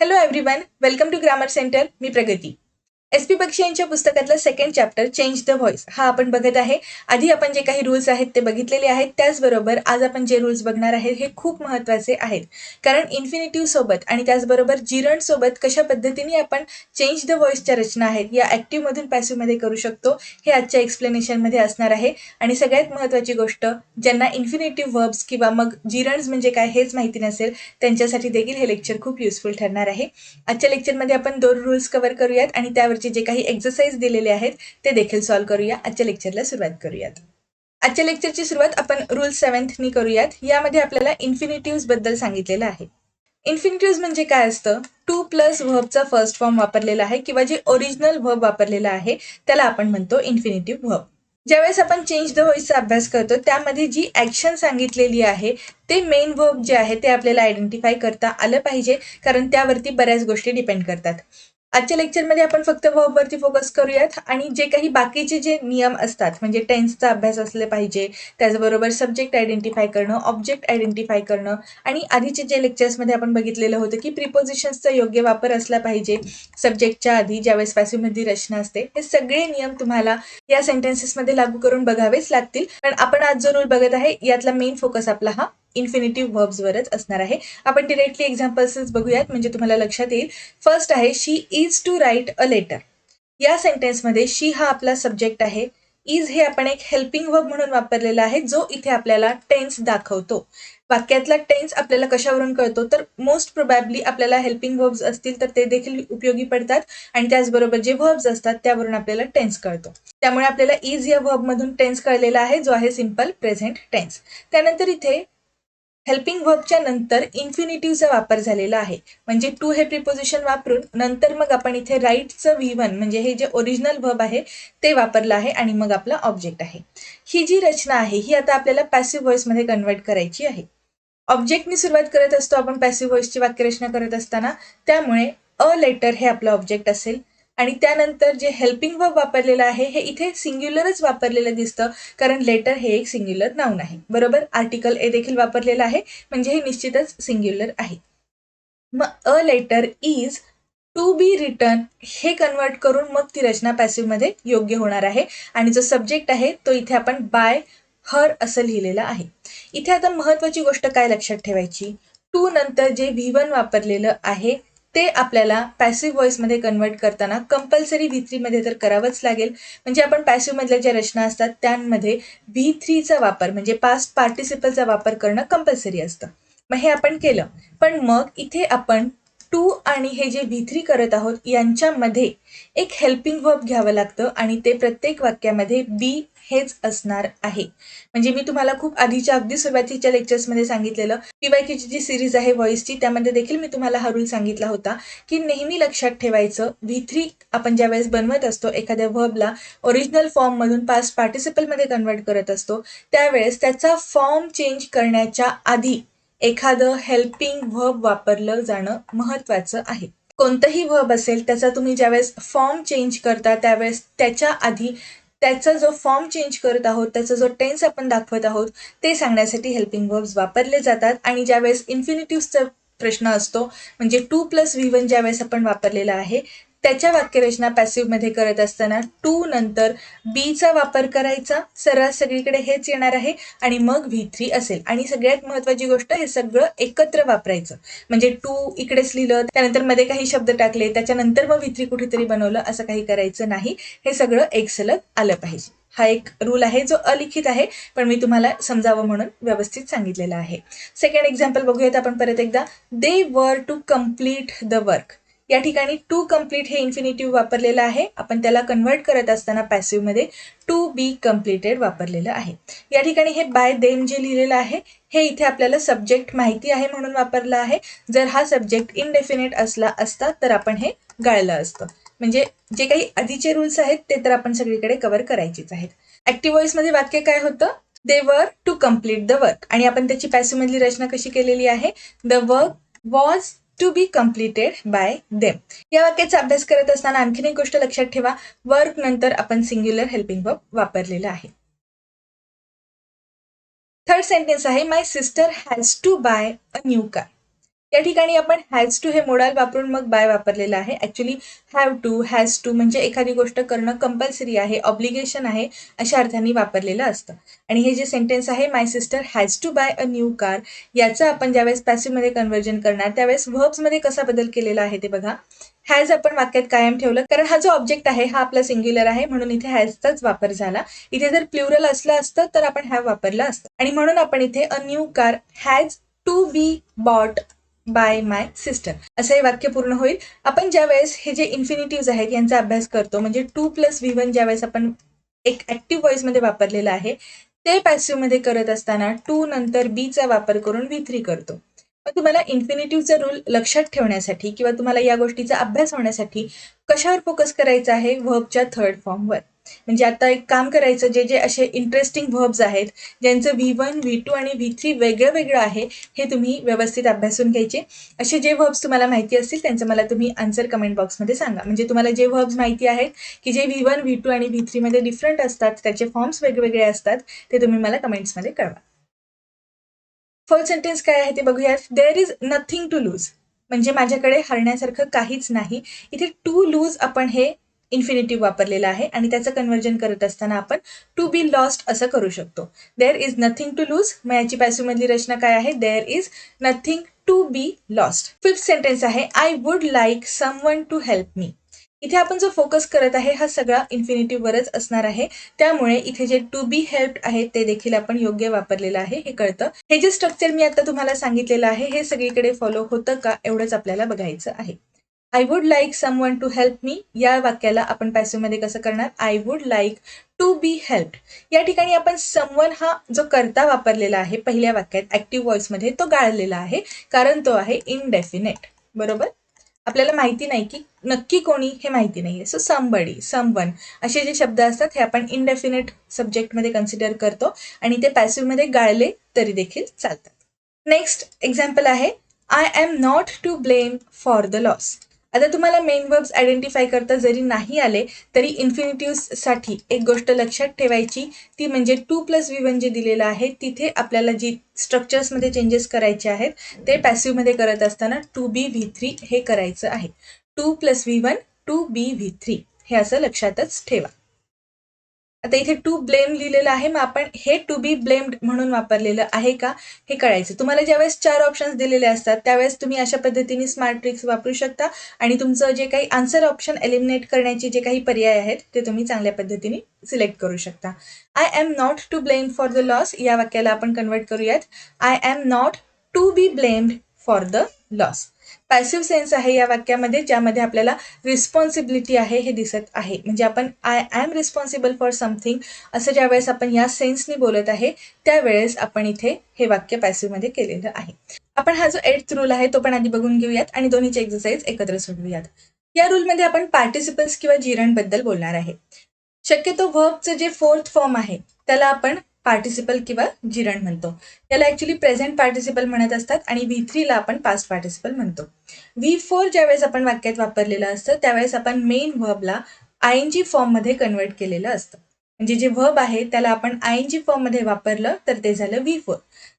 Hello everyone, welcome to grammar centre. मी Pragati. S P Bakshi यांच्या पुस्तकातला second chapter change the voice हा आपण बघत आहे. आधी आपण जे काही रूल्स आहेत ते बघितलेले आहेत. त्याचबरोबर आज आपण जे रूल्स बघणार आहे हे खूप महत्त्वाचे आहेत. कारण इन्फिनिटिव्ह सोबत आणि त्याचबरोबर जिरंड सोबत कशा पद्धतीने आपण चेंज द व्हॉइसच्या रचना आहेत या ॲक्टिव्हमधून पॅसिव्हमध्ये करू शकतो हे आजच्या एक्सप्लेनेशनमध्ये असणार आहे. आणि सगळ्यात महत्त्वाची गोष्ट, ज्यांना इन्फिनिटिव्ह व्हर्ब्स किंवा मग जिरंड्स म्हणजे काय हेच माहिती नसेल त्यांच्यासाठी देखील हे लेक्चर खूप युजफुल ठरणार आहे. आजच्या लेक्चरमध्ये आपण 2 रूल्स कव्हर करूयात आणि त्यावरचे जे काही एक्सरसाइज दिलेले आहेत ते देखील सॉल्व्ह करूया. आजच्या लेक्चरला सुरुवात करूयात. आजच्या लेक्चरची सुरुवात आपण रूल 7नी करूयात. यामध्ये आपल्याला इन्फिनिटिव्ह बद्दल सांगितलेलं आहे. इन्फिनिटिव्ह म्हणजे काय असतं? टू प्लस व्हर्बचा फर्स्ट फॉर्म वापरलेला आहे किंवा जे ओरिजिनल व्हर्ब वापरलेला आहे त्याला आपण म्हणतो इन्फिनिटिव्ह व्हर्ब. ज्यावेळेस आपण चेंज द व्हॉइसचा अभ्यास करतो त्यामध्ये जी ॲक्शन सांगितलेली आहे ते मेन व्हर्ब जे आहे ते आपल्याला आयडेंटिफाय करता आलं पाहिजे, कारण त्यावरती बऱ्याच गोष्टी डिपेंड करतात. आजच्या लेक्चरमध्ये आपण फक्त व्हर्बवरती फोकस करूयात आणि जे काही बाकीचे जे नियम असतात म्हणजे टेन्सचा अभ्यास असले पाहिजे, त्याचबरोबर सब्जेक्ट आयडेंटिफाय करणं, ऑब्जेक्ट आयडेंटिफाय करणं आणि आधीचे जे लेक्चर्समध्ये आपण बघितलेलं होतं की प्रिपोजिशन्सचा योग्य वापर असला पाहिजे सब्जेक्टच्या आधी ज्यावेळेस पॅसिव्हमध्ये रचना असते. हे सगळे नियम तुम्हाला या सेंटेन्सेसमध्ये लागू करून बघावेच लागतील. पण आपण आज जो रूल बघत आहे यातला मेन फोकस आपला हा इन्फिनिटिव्ह व्हर्ब्सवरच असणार आहे. आपण डिरेक्टली एक्झाम्पल्स बघूयात म्हणजे तुम्हाला लक्षात येईल. फर्स्ट आहे she is to write a letter. या सेंटेन्समध्ये शी हा आपला सब्जेक्ट आहे. इज हे आपण एक हेल्पिंग वर्ब म्हणून वापरलेला आहे जो इथे आपल्याला टेन्स दाखवतो. वाक्यातला टेन्स आपल्याला कशावरून कळतो तर मोस्ट प्रोबॅबली आपल्याला हेल्पिंग वर्ब्स असतील तर ते देखील उपयोगी पडतात आणि त्याचबरोबर जे वर्ब्स असतात त्यावरून आपल्याला टेन्स कळतो. त्यामुळे आपल्याला इज या वर्बमधून टेन्स कळलेला आहे जो आहे सिंपल प्रेझेंट टेन्स. त्यानंतर इथे हेल्पिंग व्हर्बच्या नंतर इन्फिनिटिव्हचा वापर झालेला आहे. म्हणजे टू हे प्रिपोजिशन वापरून नंतर मग आपण इथे राईटचं V1 म्हणजे हे जे ओरिजिनल व्हर्ब आहे ते वापरलं आहे आणि मग आपला ऑब्जेक्ट आहे. ही जी रचना आहे ही आता आपल्याला पॅसिव्ह व्हॉइसमध्ये कन्वर्ट करायची आहे. ऑब्जेक्टनी सुरुवात करत असतो आपण पॅसिव्ह व्हॉइसची वाक्यरचना करत असताना, त्यामुळे अ लेटर हे आपलं ऑब्जेक्ट असेल आणि त्यानंतर जे हेल्पिंग वर्ब वापरलेलं आहे हे इथे सिंग्युलरच वापरलेलं दिसतं, कारण लेटर हे एक सिंग्युलर नाउन आहे. बरोबर, आर्टिकल ए देखील वापरलेलं आहे म्हणजे हे निश्चितच सिंग्युलर आहे. मग a letter is to be return हे कन्वर्ट करून मग ती रचना पॅसिव्हमध्ये योग्य होणार आहे आणि जो सब्जेक्ट आहे तो इथे आपण बाय हर असं लिहिलेलं आहे. इथे आता महत्वाची गोष्ट काय लक्षात ठेवायची, टू नंतर जे V1 वापरलेलं आहे ते आपल्याला पॅसिव्ह व्हॉइसमध्ये कन्वर्ट करताना कंपल्सरी V3 मध्ये तर करावंच लागेल. म्हणजे आपण पॅसिव्ह मधल्या ज्या रचना असतात त्यांमध्ये V3चा वापर म्हणजे पास्ट पार्टिसिपलचा वापर करणं कंपल्सरी असतं. मग हे आपण केलं, पण मग इथे आपण टू आणि हे जे V3 करत आहोत यांच्यामध्ये एक हेल्पिंग वर्ब घ्यावं लागतं आणि ते प्रत्येक वाक्यामध्ये बी हेच असणार आहे. म्हणजे मी तुम्हाला खूप आधीच्या अगदी सुरुवातीच्या लेक्चर्समध्ये सांगितलेलं पीवायक्यूची जी सिरीज आहे व्हॉइसची त्यामध्ये देखील मी तुम्हाला हा रूल सांगितला होता की नेहमी लक्षात ठेवायचं V3 आपण ज्यावेळेस बनवत असतो एखाद्या व्हर्बला ओरिजिनल फॉर्ममधून पास्ट पार्टिसिपलमध्ये कन्वर्ट करत असतो त्यावेळेस त्याचा फॉर्म चेंज करण्याच्या आधी एखादं हेल्पिंग व्हर्ब वापरलं जाणं महत्त्वाचं आहे. कोणतंही व्हर्ब असेल त्याचा तुम्ही ज्यावेळेस फॉर्म चेंज करता त्यावेळेस त्याच्या आधी त्याचा जो फॉर्म चेंज करत आहोत त्याचा जो टेन्स आपण दाखवत आहोत ते सांगण्यासाठी हेल्पिंग व्हर्ब्स वापरले जातात. आणि ज्यावेळेस इन्फिनिटिव्हचा प्रश्न असतो म्हणजे टू प्लस V1 ज्यावेळेस आपण वापरलेला आहे त्याच्या वाक्यरचना पॅसिव्हमध्ये करत असताना टू नंतर बीचा वापर करायचा, सर्रास सगळीकडे हेच येणार आहे आणि मग V3 असेल. आणि सगळ्यात महत्त्वाची गोष्ट हे सगळं एकत्र वापरायचं. म्हणजे टू इकडेच लिहिलं त्यानंतर मध्ये काही शब्द टाकले त्याच्यानंतर मग V3 कुठेतरी बनवलं असं काही करायचं नाही. हे सगळं एक सलग आलं पाहिजे. हा एक रूल आहे जो अलिखित आहे पण मी तुम्हाला समजावं म्हणून व्यवस्थित सांगितलेलं आहे. सेकंड एक्झाम्पल बघूयात आपण परत एकदा. दे वर टू कम्प्लीट द वर्क. या ठिकाणी टू कम्प्लीट हे इन्फिनिटिव्ह वापरलेलं आहे. आपण त्याला कन्वर्ट करत असताना पॅसिव्हमध्ये टू बी कम्प्लिटेड वापरलेलं आहे. या ठिकाणी हे बाय देम जे लिहिलेलं आहे हे इथे आपल्याला सब्जेक्ट माहिती आहे म्हणून वापरलं आहे. जर हा सब्जेक्ट इनडेफिनेट असला असता तर आपण हे गाळलं असतं. म्हणजे जे काही आधीचे रूल्स आहेत ते तर आपण सगळीकडे कव्हर करायचेच आहेत. ऍक्टिव्ह व्हॉइस मध्ये वाक्य काय होतं, दे वर टू कम्प्लीट द वर्क आणि आपण त्याची पॅसिव्ह मधली रचना कशी केलेली आहे, the work was to be completed by them. या वाक्याचा अभ्यास करत असताना आणखीन एक गोष्ट लक्षात ठेवा, वर्क नंतर आपण सिंग्युलर हेल्पिंग वर्ब वापरलेलं आहे. थर्ड सेंटेन्स आहे my sister has to buy a new car. या ठिकाणी आपण हॅज टू हे मोडाल वापरून मग बाय वापरलेलं आहे. Actually have to, has to म्हणजे एखादी गोष्ट करणं कंपल्सरी आहे, ऑब्लिगेशन आहे अशा अर्थाने वापरलेलं असतं. आणि हे जे सेंटेन्स आहे my sister has to buy a new car, याचं आपण ज्यावेळेस पॅसिव्हमध्ये कन्व्हर्जन करणार त्यावेळेस व्हर्ब्समध्ये कसा बदल केलेला आहे ते बघा. हॅज आपण वाक्यात कायम ठेवलं कारण हा जो ऑब्जेक्ट आहे हा आपला सिंग्युलर आहे म्हणून इथे हॅजचाच वापर झाला. इथे जर प्लुरल असलं असतं तर आपण हॅव वापरलं असतं आणि म्हणून आपण इथे a new car has to be bought by my sister असं हे वाक्य पूर्ण होईल. आपण ज्यावेळेस हे जे इन्फिनिटिव्ह आहेत यांचा अभ्यास करतो म्हणजे 2+V1 ज्यावेळेस आपण एक ऍक्टिव्ह व्हॉइस मध्ये वापरलेलं आहे ते पॅसिव्ह मध्ये करत असताना टू नंतर बीचा वापर करून V3 करतो. मग तुम्हाला इन्फिनिटिव्हचा रूल लक्षात ठेवण्यासाठी किंवा तुम्हाला या गोष्टीचा अभ्यास होण्यासाठी कशावर फोकस करायचा आहे, व्हर्बच्या थर्ड फॉर्मवर. म्हणजे आता एक काम करायचं, जे जे असे इंटरेस्टिंग व्हर्ब्स आहेत ज्यांचं V1, V2 आणि V3 वेगळं वेगळं आहे हे तुम्ही व्यवस्थित अभ्यासून घ्यायचे. असे जे व्हर्ब्स तुम्हाला माहिती असतील त्यांचं मला तुम्ही आन्सर कमेंट बॉक्समध्ये सांगा. म्हणजे तुम्हाला जे व्हर्ब्स माहिती आहेत की जे V1, V2 आणि V3 मध्ये डिफरंट असतात, त्याचे फॉर्म्स वेगवेगळे असतात, ते तुम्ही मला कमेंट्समध्ये कळवा. फुल सेंटेन्स काय आहे ते बघूयात. There is nothing to lose म्हणजे माझ्याकडे हरण्यासारखं काहीच नाही. इथे टू लूज आपण हे इन्फिनिटिव्ह वापरलेलं आहे आणि त्याचं कन्व्हर्जन करत असताना आपण टू बी लॉस्ट असं करू शकतो. There is nothing to lose, मग याची पॅसिव्ह मधली रचना काय आहे, there is nothing to be lost. Fifth sentence आहे I would like someone to help me. इथे आपण जो फोकस करत आहे हा सगळा इन्फिनिटिव्ह वरच असणार आहे, त्यामुळे इथे जे टू बी हेल्प्ड आहे ते देखील आपण योग्य वापरलेलं आहे हे कळतं. हे जे स्ट्रक्चर मी आता तुम्हाला सांगितलेलं आहे हे सगळीकडे फॉलो होतं का एवढंच आपल्याला बघायचं आहे. I would like someone to help me या वाक्याला आपण पॅसिव्ह मध्ये कसं करणार, I would like to be helped. या ठिकाणी आपण समवन हा जो कर्ता वापरलेला आहे पहिल्या वाक्यात ऍक्टिव्ह व्हॉइस मध्ये तो गाळलेला आहे कारण तो आहे इनडेफिनेट. बरोबर, आपल्याला माहिती नाही की नक्की कोणी हे माहिती नाहीये. सो समबडी, समवन असे जे शब्द असतात हे आपण इनडेफिनेट सब्जेक्टमध्ये कन्सिडर करतो आणि ते पॅसिव्हमध्ये गाळले तरी देखील चालतात. नेक्स्ट एक्झाम्पल आहे I am not to blame for the loss. आता तुम्हाला मेन वर्ब्स आयडेंटिफाय करता जरी नाही आले तरी इन्फिनिटिव्हसाठी एक गोष्ट लक्षात ठेवायची, ती म्हणजे 2+V1 जे दिलेलं आहे तिथे आपल्याला जी स्ट्रक्चर्समध्ये चेंजेस करायचे आहेत ते पॅसिव्हमध्ये करत असताना टू बी V3 हे करायचं आहे. 2+V1 टू बी V3 हे असं लक्षातच ठेवा. आता इथे टू ब्लेम लिहिलेलं आहे, मग आपण हे टू बी ब्लेम्ड म्हणून वापरलेलं आहे का हे कळायचं. तुम्हाला ज्यावेळेस 4 ऑप्शन्स दिलेले असतात त्यावेळेस तुम्ही अशा पद्धतीने स्मार्ट ट्रिक्स वापरू शकता आणि तुमचं जे काही आन्सर ऑप्शन एलिमिनेट करण्याचे जे काही पर्याय आहेत ते तुम्ही चांगल्या पद्धतीने सिलेक्ट करू शकता. I am not to blame for the loss या वाक्याला आपण कन्वर्ट करूयात, I am not to be blamed for the loss. Passive sense आहे या वाक्यामध्ये ज्यामध्ये आपल्याला रिस्पॉन्सिबिलिटी आहे हे दिसत आहे. म्हणजे आपण I am responsible for something असं ज्यावेळेस आपण या सेन्सनी बोलत आहे त्यावेळेस आपण इथे हे वाक्य पॅसिव्हमध्ये केलेलं आहे. आपण हा जो 8th रूल आहे तो पण आधी बघून घेऊयात आणि दोन्हीचे एक्सरसाइज एकत्र सोडवूयात. या रूलमध्ये आपण पार्टिसिपल्स किंवा जिरण बद्दल बोलणार आहे. शक्यतो व्हर्बचं जे 4th फॉर्म आहे त्याला आपण पार्टिसिपल किंवा जिरण म्हणतो. याला ऍक्च्युली प्रेझेंट पार्टिसिपल म्हणत असतात आणि V3 ला आपण पास्ट पार्टिसिपल म्हणतो. V4 ज्यावेळेस आपण वाक्यात वापरलेलं असतं त्यावेळेस आपण मेन व्हर्बला ING फॉर्म मध्ये कन्वर्ट केलेलं असतं. म्हणजे जे व्हर्ब आहे त्याला आपण ING फॉर्म मध्ये वापरलं तर ते झालं V4.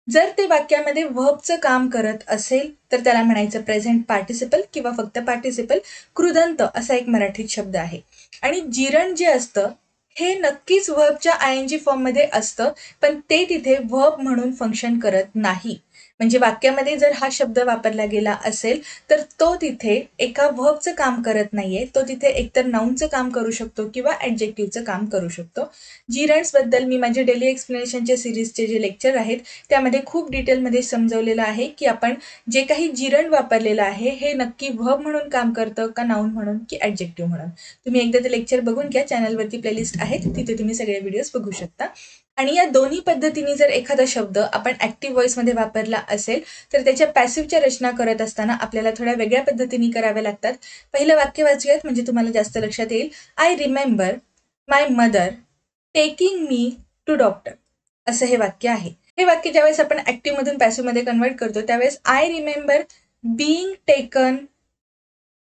जर ते वाक्यामध्ये व्हर्बचं काम करत असेल तर त्याला म्हणायचं प्रेझेंट पार्टिसिपल किंवा फक्त पार्टिसिपल. कृदंत असा एक मराठीत शब्द आहे. आणि जिरण जे असतं हे नक्कीच व्हर्बच्या ING फॉर्म मध्ये असतं, पण ते तिथे व्हर्ब म्हणून फंक्शन करत नाही. म्हणजे वाक्यामध्ये जर हा शब्द वापरला गेला असेल तर तो तिथे एका व्हर्बचं काम करत नाहीये, तो तिथे एकतर नाऊनचं काम करू शकतो किंवा ऍडजेक्टिव्हचं काम करू शकतो. जिरण्स बद्दल मी माझे डेली एक्सप्लेनेशनचे सिरीजचे जे लेक्चर आहेत त्यामध्ये खूप डिटेलमध्ये समजवलेलं आहे की आपण जे काही जिरण वापरलेलं आहे हे नक्की व्हर्ब म्हणून काम करतं का नाऊन म्हणून की ऍडजेक्टिव्ह म्हणून. तुम्ही एकदा ते लेक्चर बघून घ्या, चॅनलवरती प्लेलिस्ट आहेत तिथे तुम्ही सगळे व्हिडिओज बघू शकता. आणि या दोन्ही पद्धतीने जर एखादा शब्द आपण ऍक्टिव्ह व्हॉइसमध्ये वापरला असेल तर त्याच्या पॅसिव्हच्या रचना करत असताना आपल्याला थोड्या वेगळ्या पद्धतीने कराव्या लागतात. पहिलं वाक्य वाचूयात म्हणजे तुम्हाला जास्त लक्षात येईल. I remember my mother taking me to doctor असं हे वाक्य आहे. हे वाक्य ज्यावेळेस आपण ऍक्टिव्ह मधून पॅसिव्ह मध्ये कन्वर्ट करतो त्यावेळेस I remember being taken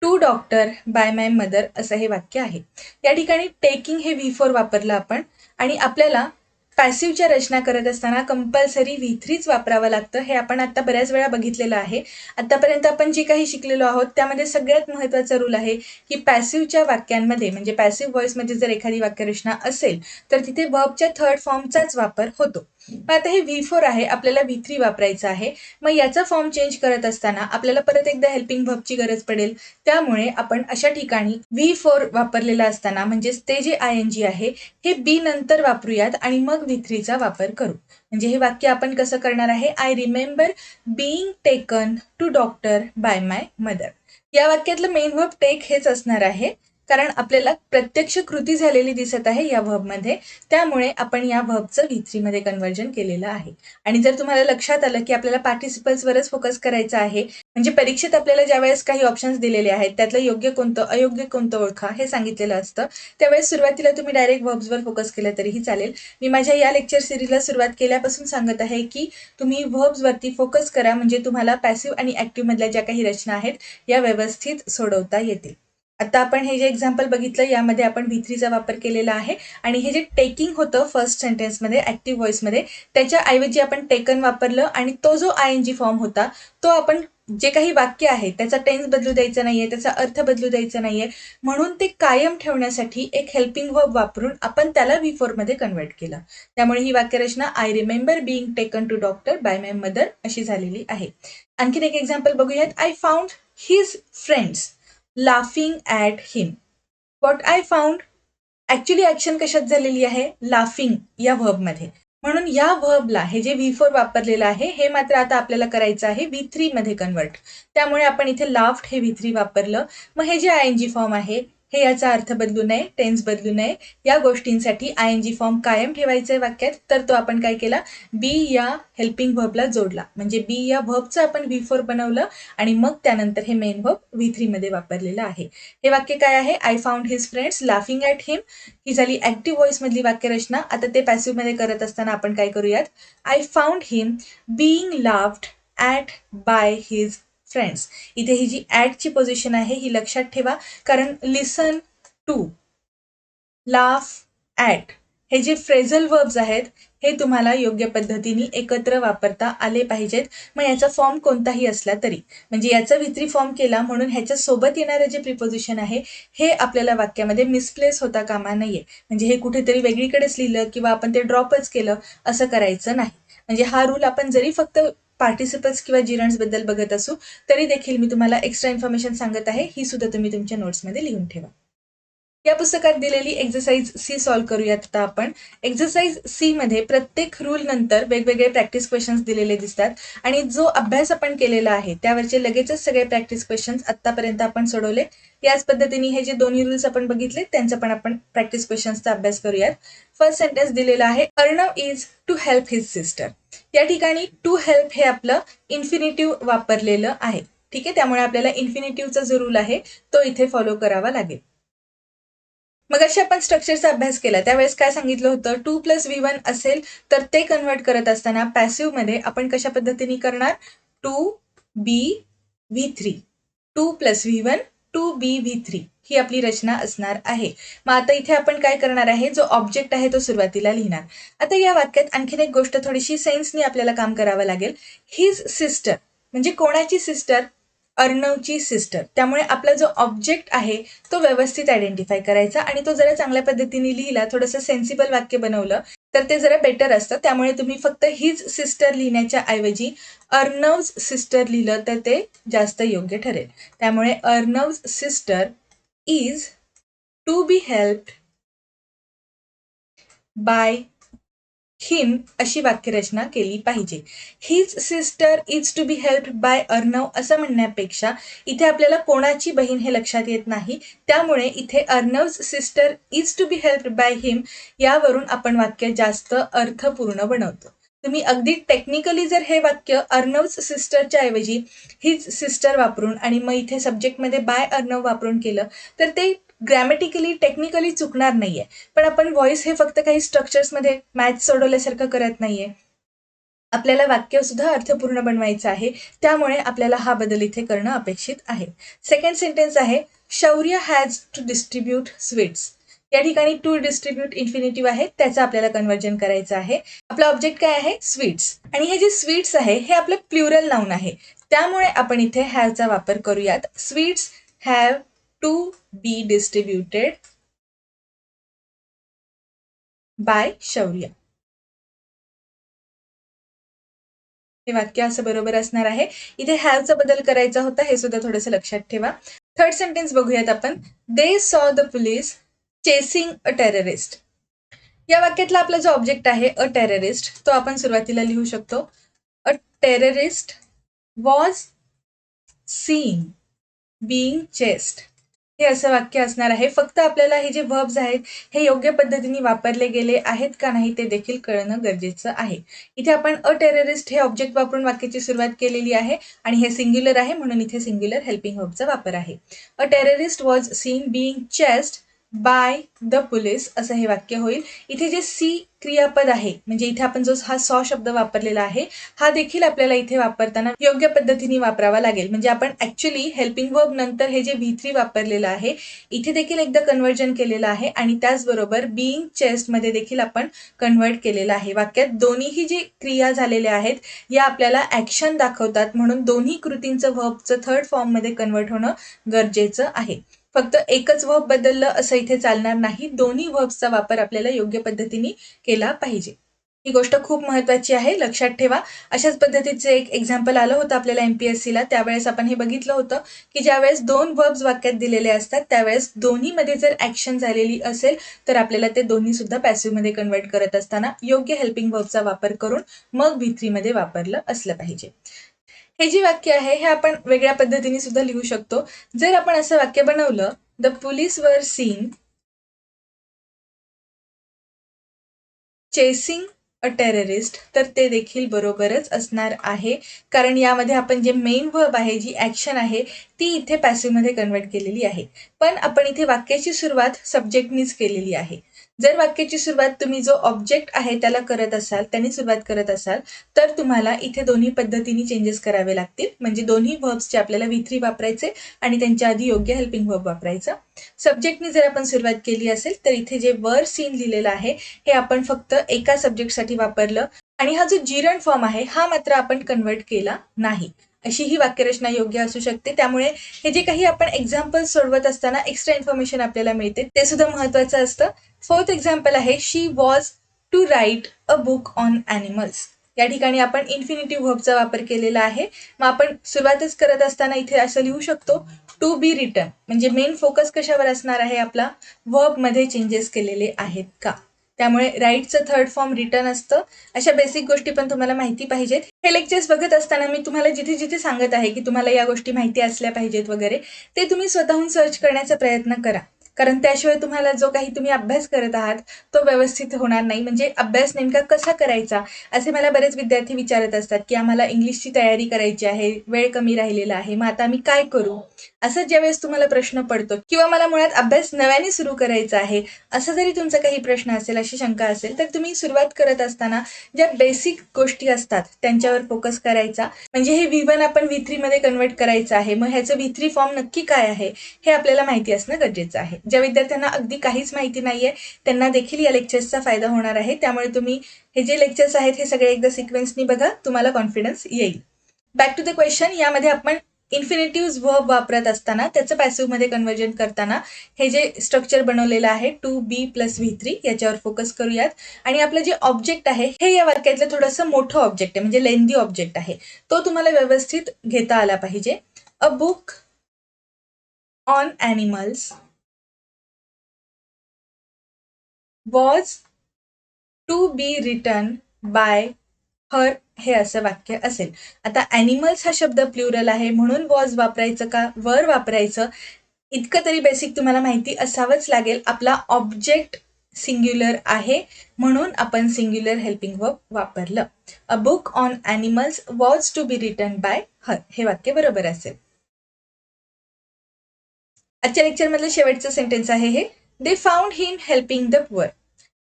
to doctor by my mother असं हे वाक्य आहे. या ठिकाणी टेकिंग हे V4 वापरलं आपण आणि आपल्याला पॅसिव्हच्या रचना करत असताना कंपल्सरी V3च वापरावं लागतं. हे आपण आता बऱ्याच वेळा बघितलेलं आहे. आतापर्यंत आपण जे काही शिकलेलो आहोत त्यामध्ये सगळ्यात महत्त्वाचा रूल आहे की पॅसिव्हच्या वाक्यांमध्ये म्हणजे पॅसिव्ह व्हॉइसमध्ये जर एखादी वाक्यरचना असेल तर तिथे वर्बच्या थर्ड फॉर्मचाच वापर होतो. मग आता हे V4 आहे, आपल्याला V3 वापरायचं आहे. मग याचा फॉर्म चेंज करत असताना आपल्याला परत एकदा हेल्पिंग व्हर्बची गरज पडेल. त्यामुळे आपण अशा ठिकाणी V4 वापरलेला असताना म्हणजेच ते जे ING आहे हे बी नंतर वापरूयात आणि मग V3चा वापर करू. म्हणजे हे वाक्य आपण कसं करणार आहे, I remember being taken to doctor by my mother. या वाक्यातलं मेन व्हर्ब टेक हेच असणार आहे, कारण आपल्याला प्रत्यक्ष कृती झालेली दिसत आहे या व्हर्बमध्ये. त्यामुळे आपण या व्हर्बचं V3 मध्ये कन्व्हर्जन केलेलं आहे. आणि जर तुम्हाला लक्षात आलं की आपल्याला पार्टिसिपल्सवरच फोकस करायचा आहे, म्हणजे परीक्षेत आपल्याला ज्यावेळेस काही ऑप्शन्स दिलेले आहेत त्यातलं योग्य कोणतं अयोग्य कोणतं ओळखा हे सांगितलेलं असतं, त्यावेळेस सुरुवातीला तुम्ही डायरेक्ट व्हर्ब्सवर फोकस केलं तरीही चालेल. मी माझ्या या लेक्चर सिरीजला सुरुवात केल्यापासून सांगत आहे की तुम्ही व्हर्ब्सवरती फोकस करा, म्हणजे तुम्हाला पॅसिव्ह आणि ऍक्टिव्ह मधल्या ज्या काही रचना आहेत या व्यवस्थित सोडवता येतील. आता आपण हे जे एक्झाम्पल बघितलं यामध्ये आपण V3चा वापर केलेला आहे आणि हे जे टेकिंग होतं फर्स्ट सेंटेन्समध्ये ऍक्टिव्ह व्हॉइसमध्ये त्याच्या ऐवजी आपण टेकन वापरलं आणि तो जो ING फॉर्म होता तो आपण जे काही वाक्य आहे त्याचा टेन्स बदलू द्यायचा नाहीये, त्याचा अर्थ बदलू द्यायचा नाहीये, म्हणून ते कायम ठेवण्यासाठी एक हेल्पिंग वर्ब वापरून आपण त्याला V4 मध्ये कन्वर्ट केलं. त्यामुळे ही वाक्यरचना I remember being taken to doctor by my mother अशी झालेली आहे. आणखीन एक एक्झाम्पल बघूयात. I found his friends laughing at him. What I found, actually action कशात झालेली आहे, लाफिंग या व्हर्बमध्ये. म्हणून या व्हर्बला हे जे V4 वापरलेलं आहे हे मात्र आता आपल्याला करायचं आहे V3 मध्ये कन्वर्ट. त्यामुळे आपण इथे लाफ्ड हे V3 वापरलं. मग हे जे ING फॉर्म आहे हे याचा अर्थ बदलू नये, टेन्स बदलू नये, या गोष्टींसाठी ING फॉर्म कायम ठेवायचा आहे वाक्यात. तर तो आपण काय केला, बी या हेल्पिंग व्हर्बला जोडला, म्हणजे बी या व्हर्बचं आपण V4 बनवलं आणि मग त्यानंतर हे मेन व्हर्ब V3 मध्ये वापरलेलं आहे. हे वाक्य काय आहे, I found his friends laughing at him. ही झाली ऍक्टिव्ह व्हॉइस मधली वाक्यरचना. आता ते पॅसिव्ह मध्ये करत असताना आपण काय करूयात, I found him being laughed at by his friends. इथे ही जी ॲटची पोझिशन आहे ही लक्षात ठेवा, कारण लिसन टू, लाफ, ॲट हे जे फ्रेझल वर्ब्स आहेत हे तुम्हाला योग्य पद्धतीने एकत्र वापरता आले पाहिजेत. मग याचा फॉर्म कोणताही असला तरी, म्हणजे याचा V3 फॉर्म केला म्हणून ह्याच्या सोबत येणारं जे प्रिपोजिशन आहे हे आपल्याला वाक्यामध्ये मिसप्लेस होता कामा नाहीये. म्हणजे हे कुठेतरी वेगळीकडेच लिहिलं किंवा आपण ते ड्रॉपच केलं असं करायचं नाही. म्हणजे हा रूल आपण जरी फक्त पार्टिसिपल्स किंवा जिरंट्स बद्दल बघत असू तरी देखील मी तुम्हाला एक्स्ट्रा इन्फॉर्मेशन सांगत आहे, ही सुद्धा तुम्ही तुमच्या नोट्समध्ये लिहून ठेवा. या पुस्तकात दिलेली एक्सरसाइज C सॉल्व्ह करूयात आता आपण. एक्सरसाइज C मध्ये प्रत्येक रूल नंतर वेगवेगळे प्रॅक्टिस क्वेश्चन्स दिलेले दिसतात आणि जो अभ्यास आपण केलेला आहे त्यावरचे लगेचच सगळे प्रॅक्टिस क्वेश्चन्स आतापर्यंत आपण सोडवले. याच पद्धतीने हे जे दोन्ही रूल्स आपण बघितले त्यांचा पण आपण प्रॅक्टिस क्वेश्चन्सचा अभ्यास करूयात. फर्स्ट सेंटेन्स दिलेला आहे, Arnav is to help his sister. या ठिकाणी टू हेल्प हे आपलं इन्फिनिटिव्ह वापरलेलं आहे. ठीक आहे, त्यामुळे आपल्याला इन्फिनिटिव्हचा जो रूल आहे तो इथे फॉलो करावा लागेल. मग अशी आपण स्ट्रक्चरचा अभ्यास केला त्यावेळेस काय सांगितलं होतं, 2+V1 असेल तर ते कन्वर्ट करत असताना पॅसिव्ह मध्ये आपण कशा पद्धतीने करणार, 2BV3, 2+V1 2BV3 ही आपली रचना असणार आहे. मग आता इथे आपण काय करणार आहे, जो ऑब्जेक्ट आहे तो सुरुवातीला लिहिणार. आता या वाक्यात आणखीन एक गोष्ट थोडीशी सेन्सनी आपल्याला काम करावं लागेल. हिज सिस्टर म्हणजे कोणाची सिस्टर, अर्णवची सिस्टर. त्यामुळे आपला जो ऑब्जेक्ट आहे तो व्यवस्थित आयडेंटिफाय करायचा आणि तो जरा चांगल्या पद्धतीने लिहिला, थोडंसं सेन्सिबल वाक्य बनवलं तर ते जरा बेटर असतं. त्यामुळे तुम्ही फक्त हिज सिस्टर लिहिण्याच्या ऐवजी अर्णव्स सिस्टर लिहिलं तर ते जास्त योग्य ठरेल. त्यामुळे Arnav's sister is to be helped by him अशी वाक्यरचना केली पाहिजे. His sister is to be helped by Arnav असं म्हणण्यापेक्षा इथे आपल्याला कोणाची बहीण हे लक्षात येत नाही, त्यामुळे इथे Arnav's sister is to be helped by him यावरून आपण वाक्य जास्त अर्थपूर्ण बनवतो. तुम्ही अगदी टेक्निकली जर हे वाक्य अर्णव्स सिस्टरच्या ऐवजी हिज सिस्टर वापरून आणि मग इथे सब्जेक्टमध्ये बाय अर्णव वापरून केलं तर ते ग्रॅमॅटिकली टेक्निकली चुकणार नाहीये. पण आपण व्हॉइस हे फक्त काही स्ट्रक्चर्समध्ये मॅथ्स सोडवल्यासारखं करत नाहीये, आपल्याला वाक्य सुद्धा अर्थपूर्ण बनवायचं आहे. त्यामुळे आपल्याला हा बदल इथे करणं अपेक्षित आहे. सेकंड सेंटेन्स आहे, शौर्य हॅज टू डिस्ट्रीब्यूट स्वीट्स. या ठिकाणी टू डिस्ट्रीब्यूट इन्फिनिटिव्ह आहे, त्याचं आपल्याला कन्वर्जन करायचं आहे. आपला ऑब्जेक्ट काय आहे? स्वीट्स. आणि हे जे स्वीट्स आहे हे आपलं प्लुरल नाउन आहे, त्यामुळे आपण इथे हॅवचा वापर करूयात. Sweets have to be distributed by Shaurya. हे वाक्य असं बरोबर असणार आहे. इथे हॅवचा बदल करायचा होता, हे सुद्धा थोडंसं लक्षात ठेवा. थर्ड सेंटेन्स बघूयात आपण. They saw the police chasing a terrorist. या वाक्यातला आपला जो ऑब्जेक्ट आहे अ टेररिस्ट, तो आपण सुरुवातीला लिहू शकतो. A terrorist was seen being chased. हे असं वाक्य असणार आहे. फक्त आपल्याला हे जे वर्ब्स आहेत हे योग्य पद्धतीने वापरले गेले आहेत का नाही ते देखील कळणं गरजेचं आहे. इथे आपण अ टेररिस्ट हे ऑब्जेक्ट वापरून वाक्याची सुरुवात केलेली आहे आणि हे सिंग्युलर आहे, म्हणून इथे सिंग्युलर हेल्पिंग वर्बचा वापर आहे. A terrorist was seen being chased by the police असं हे वाक्य होईल. इथे जे सी क्रियापद आहे, म्हणजे इथे आपण जो हा सॉ शब्द वापरलेला आहे, हा देखील आपल्याला इथे वापरताना योग्य पद्धतीने वापरावा लागेल. म्हणजे आपण ऍक्च्युली हेल्पिंग वर्ब नंतर हे जे V3 वापरलेलं आहे, इथे देखील एकदा कन्वर्जन केलेलं आहे आणि त्याचबरोबर बीइंग चेस्ट मध्ये देखील आपण कन्वर्ट केलेलं आहे. वाक्यात दोन्हीही जी क्रिया झालेल्या आहेत या आपल्याला ऍक्शन दाखवतात, म्हणून दोन्ही कृतींचं वर्बचं थर्ड फॉर्म मध्ये कन्वर्ट होणं गरजेचं आहे. फक्त एकच वर्ब बदललं असं इथे चालणार नाही. दोन्ही वर्ब्सचा वापर आपल्याला योग्य पद्धतीने केला पाहिजे. ही गोष्ट खूप महत्वाची आहे, लक्षात ठेवा. अशाच पद्धतीचं एक एक्झाम्पल आलं होतं आपल्याला MPSCला. त्यावेळेस आपण हे बघितलं होतं की ज्यावेळेस दोन वर्ब्स वाक्यात दिलेले असतात त्यावेळेस दोन्हीमध्ये जर ऍक्शन झालेली असेल तर आपल्याला ते दोन्ही सुद्धा पॅसिव्ह मध्ये कन्वर्ट करत असताना योग्य हेल्पिंग वर्बचा वापर करून मग V3 मध्ये वापरलं असलं पाहिजे. हे जे वाक्य आहे हे आपण वेगळ्या पद्धतीने सुद्धा लिहू शकतो. जर आपण असं वाक्य बनवलं, the police were seen chasing a terrorist, तर ते देखील बरोबरच असणार आहे. कारण यामध्ये आपण जे मेन वर्ब आहे, जी ऍक्शन आहे, ती इथे पॅसिव्ह मध्ये कन्वर्ट केलेली आहे. पण आपण इथे वाक्याची सुरुवात सब्जेक्टनीच केलेली आहे. जर वाक्याची सुरुवात तुम्ही जो ऑब्जेक्ट आहे त्याला करत असाल, त्यांनी सुरुवात करत असाल, तर तुम्हाला इथे दोन्ही पद्धतीने चेंजेस करावे लागतील. म्हणजे दोन्ही वर्ब्सचे आपल्याला V3 वापरायचे आणि त्यांच्या आधी योग्य हेल्पिंग वर्ब वापरायचा. सब्जेक्टनी जर आपण सुरुवात केली असेल तर इथे जे वर सीन लिहिलेलं आहे हे आपण फक्त एका सब्जेक्टसाठी वापरलं आणि हा जो जिरण फॉर्म आहे हा मात्र आपण कन्वर्ट केला नाही. अशी ही वाक्यरचना योग्य असू शकते. त्यामुळे हे जे काही आपण एक्झाम्पल सोडवत असताना एक्स्ट्रा इन्फॉर्मेशन आपल्याला मिळते ते सुद्धा महत्वाचं असतं. फोर्थ एक्झाम्पल आहे, she was to write a book on animals. या ठिकाणी आपण इन्फिनिटिव्ह वर्बचा वापर केलेला आहे. मग आपण सुरुवातच करत असताना इथे असं लिहू शकतो, टू बी रिटन. म्हणजे मेन फोकस कशावर असणार आहे आपला? वर्ब मध्ये चेंजेस केलेले आहेत का. त्यामुळे राईटचं थर्ड फॉर्म रिटर्न असतं. अशा बेसिक गोष्टी पण तुम्हाला माहिती पाहिजेत. हे लेक्चर्स बघत असताना मी तुम्हाला जिथे जिथे सांगत आहे की तुम्हाला या गोष्टी माहिती असल्या पाहिजेत वगैरे, ते तुम्ही स्वतःहून सर्च करण्याचा प्रयत्न करा. कारण त्याशिवाय तुम्हाला जो काही तुम्ही अभ्यास करत आहात तो व्यवस्थित होणार नाही. म्हणजे अभ्यास नेमका कसा करायचा, असे मला बरेच विद्यार्थी विचारत असतात की आम्हाला इंग्लिशची तयारी करायची आहे, वेळ कमी राहिलेला आहे, मग आता आम्ही काय करू. असं ज्यावेळेस तुम्हाला प्रश्न पडतो किंवा मला मुळात अभ्यास नव्याने सुरू करायचा आहे, असं जरी तुमचा काही प्रश्न असेल, अशी शंका असेल, तर तुम्ही सुरुवात करत असताना ज्या बेसिक गोष्टी असतात त्यांच्यावर फोकस करायचा. म्हणजे हे V1 आपण V3 मध्ये कन्वर्ट करायचं आहे, मग ह्याचं V3 फॉर्म नक्की काय आहे हे आपल्याला माहिती असणं गरजेचं आहे. ज्या विद्यार्थ्यांना अगदी काहीच माहिती नाहीये त्यांना देखील या लेक्चर्सचा फायदा होणार आहे. त्यामुळे तुम्ही हे जे लेक्चर्स आहेत हे सगळे एकदा सिक्वेन्सनी बघा, तुम्हाला कॉन्फिडन्स येईल. Back to the question. यामध्ये आपण इन्फिनिटिव्ह वर्ब वापरत असताना त्याचं पॅसिव्ह मध्ये कन्वर्जन करताना हे जे स्ट्रक्चर बनवलेलं आहे टू बी प्लस V3 याच्यावर फोकस करूयात. आणि आपलं जे ऑब्जेक्ट आहे हे या वाक्यातलं थोडंसं मोठं ऑब्जेक्ट आहे, म्हणजे लेंदी ऑब्जेक्ट आहे, तो तुम्हाला व्यवस्थित घेता आला पाहिजे. A book on animals was to be written by her, हे असं वाक्य असेल. आता ॲनिमल्स हा शब्द प्लुरल आहे म्हणून वॉज वापरायचं का वर वापरायचं, इतकं तरी बेसिक तुम्हाला माहिती असावंच लागेल. आपला ऑब्जेक्ट सिंग्युलर आहे म्हणून आपण सिंग्युलर हेल्पिंग वर्ब वापरलं. A book on animals was to be written by her, हे वाक्य बरोबर असेल. आजच्या लेक्चरमधलं शेवटचं सेंटेन्स आहे हे, they found him helping the poor.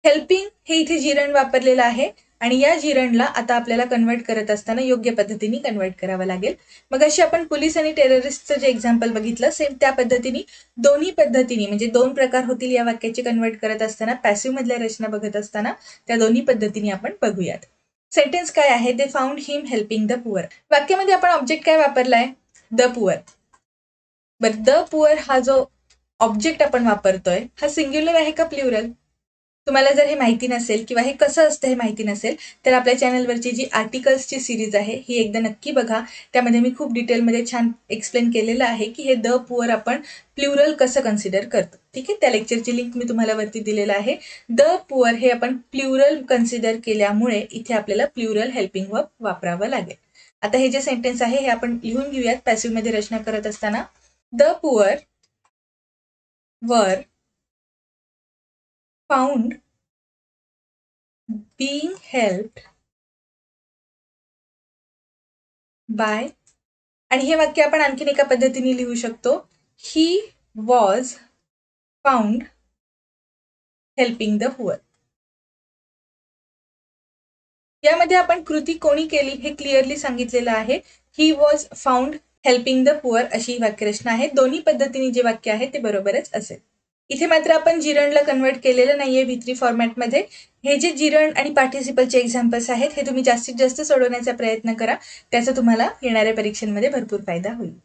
Helping हे इथे जिरण वापरलेलं आहे आणि या जिरणला आता आपल्याला कन्वर्ट करत असताना योग्य पद्धतीने कन्वर्ट करावं लागेल. मग अशी आपण पोलीस आणि टेररिस्टचं जे एक्झाम्पल बघितलं सेम त्या पद्धतीने दोन्ही पद्धतीने म्हणजे दोन प्रकार होतील या वाक्याचे कन्वर्ट करत असताना पॅसिव्ह मधल्या रचना बघत असताना त्या दोन्ही पद्धतीने आपण बघूयात. सेंटेन्स काय आहे? They found him helping the poor. वाक्यामध्ये आपण ऑब्जेक्ट काय वापरलाय? The poor. बर, द पुअर हा जो ऑब्जेक्ट आपण वापरतोय हा सिंग्युलर आहे का प्ल्युरल? तुम्हाला जर हे माहिती नसेल किंवा हे कसं असतं हे माहिती नसेल तर आपल्या चॅनलवरची जी आर्टिकल्सची सिरीज आहे ही एकदा नक्की बघा. त्यामध्ये मी खूप डिटेलमध्ये छान एक्सप्लेन केलेलं आहे की हे द पुअर आपण प्ल्युरल कसं कन्सिडर करतो. ठीक आहे, त्या लेक्चरची लिंक मी तुम्हाला वरती दिलेलं आहे. द पुअर हे आपण प्ल्युरल कन्सिडर केल्यामुळे इथे आपल्याला प्ल्युरल हेल्पिंग वर्ब वापरावं लागेल. आता हे जे सेंटेन्स आहे हे आपण लिहून घेऊयात पॅसिव्ह मध्ये रचना करत असताना. द पुअर वर found being helped by, आणि हे वाक्य आपण आणखीन एका पद्धतीने लिहू शकतो. He was found helping the poor. यामध्ये आपण कृती कोणी केली हे क्लिअरली सांगितलेलं आहे. He was found helping the poor अशी वाक्यरचना आहे. दोन्ही पद्धतीने जे वाक्य आहे ते बरोबरच असेल. इथे मात्र आपण जिरणला कन्वर्ट केलेलं नाहीये V3 फॉर्मॅटमध्ये. हे जे जिरण आणि पार्टिसिपलचे एक्झाम्पल्स आहेत हे तुम्ही जास्तीत जास्त सोडवण्याचा प्रयत्न करा. त्याचा तुम्हाला येणाऱ्या परीक्षांमध्ये भरपूर फायदा होईल.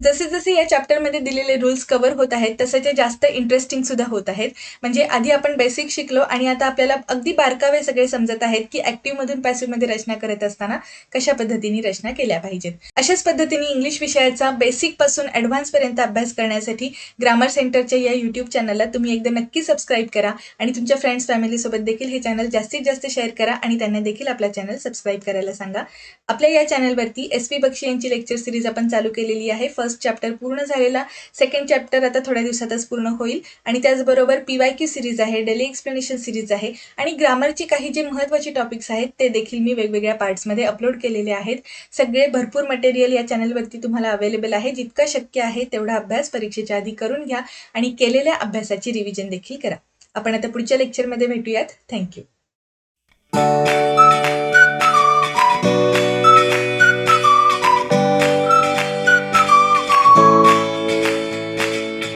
जसे जसे या चॅप्टरमध्ये दिलेले रूल्स कव्हर होत आहेत तसे ते जास्त इंटरेस्टिंग सुद्धा होत आहेत. म्हणजे आधी आपण बेसिक शिकलो आणि आता आपल्याला अगदी बारकावे सगळे समजत आहेत की ऍक्टिव्ह मधून पॅसिव्ह मध्ये रचना करत असताना कशा पद्धतीने रचना केल्या पाहिजेत. अशाच पद्धतीने इंग्लिश विषयाचा बेसिक पासून ऍडव्हान्स पर्यंत अभ्यास करण्यासाठी ग्रामर सेंटरच्या या युट्यूब चॅनलला तुम्ही एकदा नक्की सबस्क्राईब करा आणि तुमच्या फ्रेंड्स फॅमिली सोबत देखील हे चॅनल जास्तीत जास्त शेअर करा आणि त्यांना देखील आपला चॅनल सबस्क्राईब करायला सांगा. आपल्या या चॅनलवरती SP बक्षी यांची लेक्चर सिरीज आपण चालू केलेली आहे. फर्स्ट चॅप्टर पूर्ण झालेला, सेकंड चॅप्टर आता थोड्या दिवसातच पूर्ण होईल आणि त्याचबरोबर PYQ सिरीज आहे, डेली एक्सप्लेनेशन सिरीज आहे आणि ग्रामरची काही जे महत्त्वाचे टॉपिक्स आहेत ते देखील मी वेगवेगळ्या पार्ट्समध्ये अपलोड केलेले आहेत. सगळे भरपूर मटेरियल या चॅनलवरती तुम्हाला अवेलेबल आहे. जितकं शक्य आहे तेवढा अभ्यास परीक्षेच्या आधी करून घ्या आणि केलेल्या अभ्यासाची रिव्हिजन देखील करा. आपण आता पुढच्या लेक्चरमध्ये भेटूयात. थँक्यू.